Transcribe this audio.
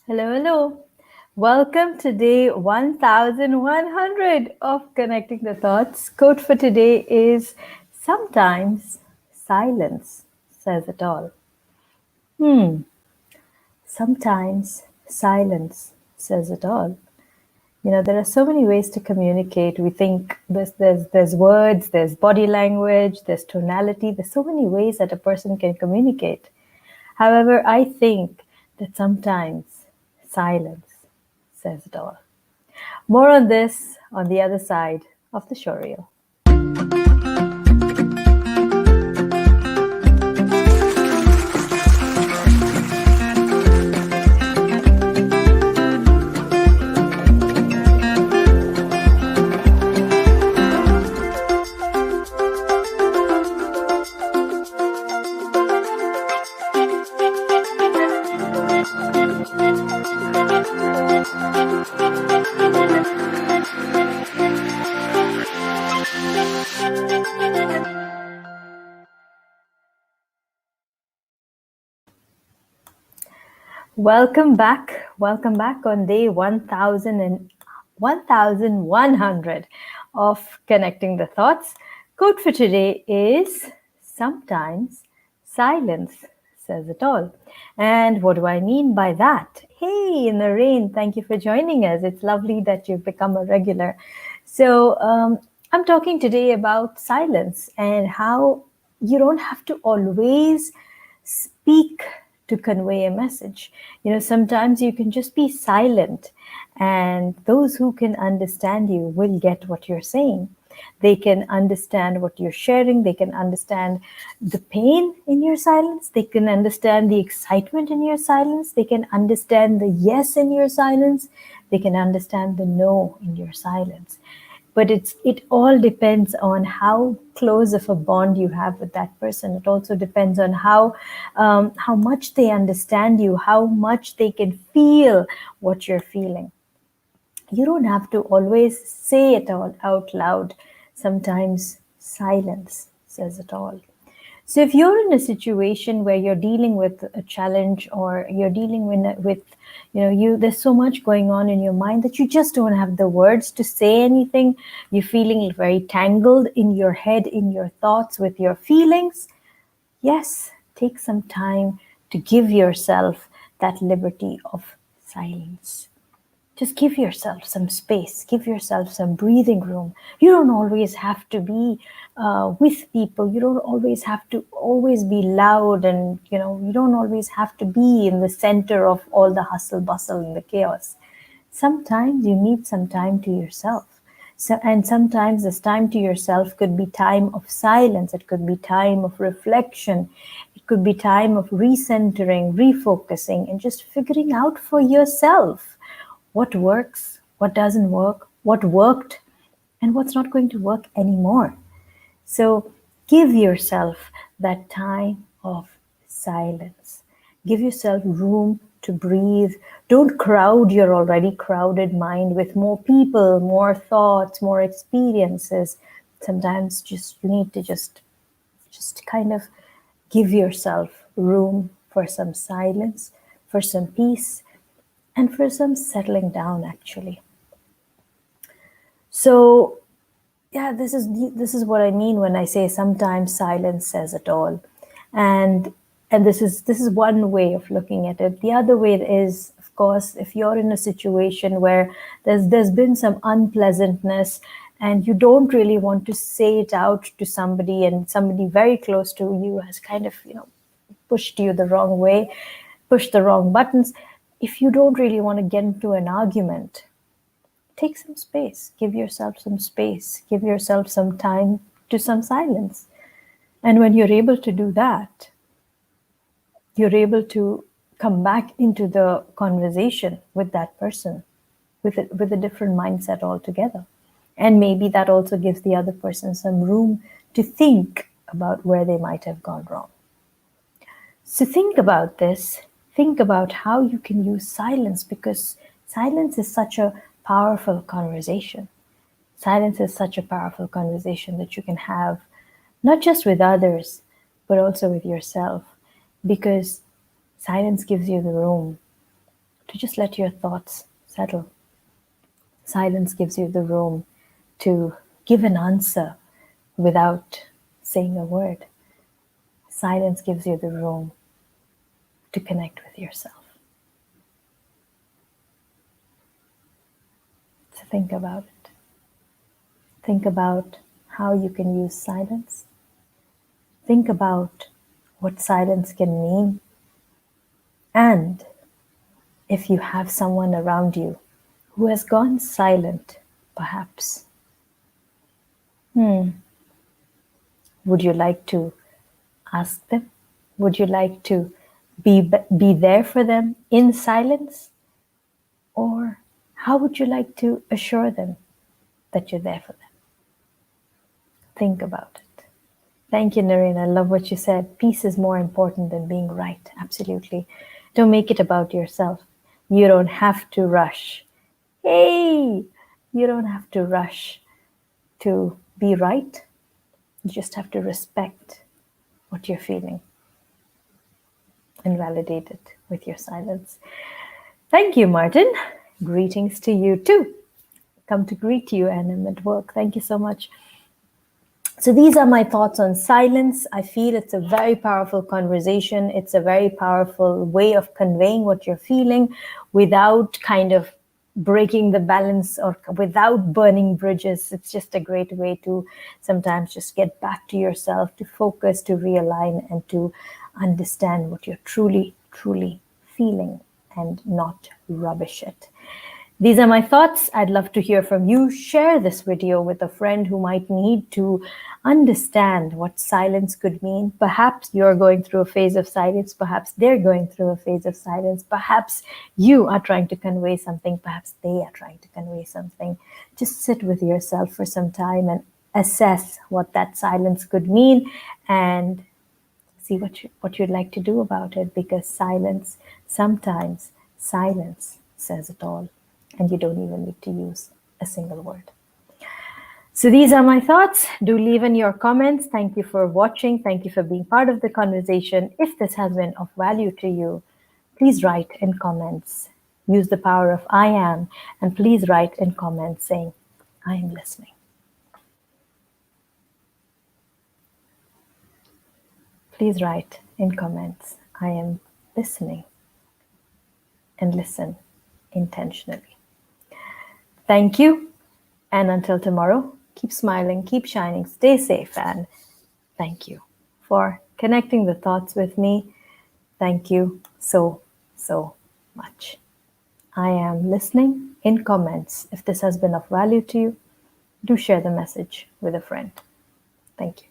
Hello, hello. Welcome to day 1100 of Connecting the Thoughts. Quote for today is sometimes silence says it all. Sometimes silence says it all. There are so many ways to communicate. We think there's words, there's body language, there's tonality. There's so many ways that a person can communicate. However, I think that sometimes silence says it all. More on this on the other side of the show reel. Welcome back. Welcome back on day 1100 of Connecting the Thoughts. Quote for today is sometimes silence says it all. And what do I mean by that? Hey, in the rain, thank you for joining us. It's lovely that you've become a regular. So, I'm talking today about silence and how you don't have to always speak to convey a message. Sometimes you can just be silent, and those who can understand you will get what you're saying. They can understand what you're sharing. They can understand the pain in your silence. They can understand the excitement in your silence. They can understand the yes in your silence. They can understand the no in your silence. But it all depends on how close of a bond you have with that person. It also depends on how much they understand you, how much they can feel what you're feeling. You don't have to always say it all out loud. Sometimes silence says it all. So if you're in a situation where you're dealing with a challenge, or you're dealing with there's so much going on in your mind that you just don't have the words to say anything, you're feeling very tangled in your head, in your thoughts, with your feelings, yes, take some time to give yourself that liberty of silence. Just give yourself some space, give yourself some breathing room. You don't always have to be with people. You don't always have to always be loud, and you don't always have to be in the center of all the hustle bustle and the chaos. Sometimes you need some time to yourself. And sometimes this time to yourself could be time of silence. It could be time of reflection. It could be time of recentering, refocusing, and just figuring out for yourself what works, what doesn't work, what worked, and what's not going to work anymore. So give yourself that time of silence. Give yourself room to breathe. Don't crowd your already crowded mind with more people, more thoughts, more experiences. Sometimes you need to just kind of give yourself room for some silence, for some peace, and for some settling down, actually. So yeah, this is what I mean when I say sometimes silence says it all. And this is one way of looking at it. The other way is, of course, if you're in a situation where there's been some unpleasantness, and you don't really want to say it out to somebody, and somebody very close to you has kind of pushed you the wrong way, pushed the wrong buttons. If you don't really want to get into an argument, take some space. Give yourself some space. Give yourself some time to some silence. And when you're able to do that, you're able to come back into the conversation with that person with a different mindset altogether. And maybe that also gives the other person some room to think about where they might have gone wrong. So think about this. Think about how you can use silence, because silence is such a powerful conversation. Silence is such a powerful conversation that you can have, not just with others, but also with yourself, because silence gives you the room to just let your thoughts settle. Silence gives you the room to give an answer without saying a word. Silence gives you the room to connect with yourself. So think about it. Think about how you can use silence. Think about what silence can mean. And if you have someone around you who has gone silent, perhaps, would you like to ask them? Would you like to be there for them in silence? Or how would you like to assure them that you're there for them? Think about it. Thank you, Nareen. I love what you said. Peace is more important than being right. Absolutely. Don't make it about yourself. You don't have to rush. Hey, you don't have to rush to be right. You just have to respect what you're feeling and validate it with your silence. Thank you, Martin. Greetings to you too. Come to greet you, and I'm at work. Thank you so much. So these are my thoughts on silence. I feel it's a very powerful conversation. It's a very powerful way of conveying what you're feeling without kind of breaking the balance or without burning bridges. It's just a great way to sometimes just get back to yourself, to focus, to realign, and to understand what you're truly, truly feeling and not rubbish it. These are my thoughts. I'd love to hear from you. Share this video with a friend who might need to understand what silence could mean. Perhaps you're going through a phase of silence. Perhaps they're going through a phase of silence. Perhaps you are trying to convey something. Perhaps they are trying to convey something. Just sit with yourself for some time and assess what that silence could mean and see what you'd like to do about it, because sometimes silence says it all. And you don't even need to use a single word. So these are my thoughts. Do leave in your comments. Thank you for watching. Thank you for being part of the conversation. If this has been of value to you, please write in comments. Use the power of I am, and please write in comments saying, I am listening. Please write in comments, I am listening, and listen intentionally. Thank you, and until tomorrow, keep smiling, keep shining, stay safe, and thank you for connecting the thoughts with me. Thank you so, so much. I am listening in comments. If this has been of value to you, do share the message with a friend. Thank you.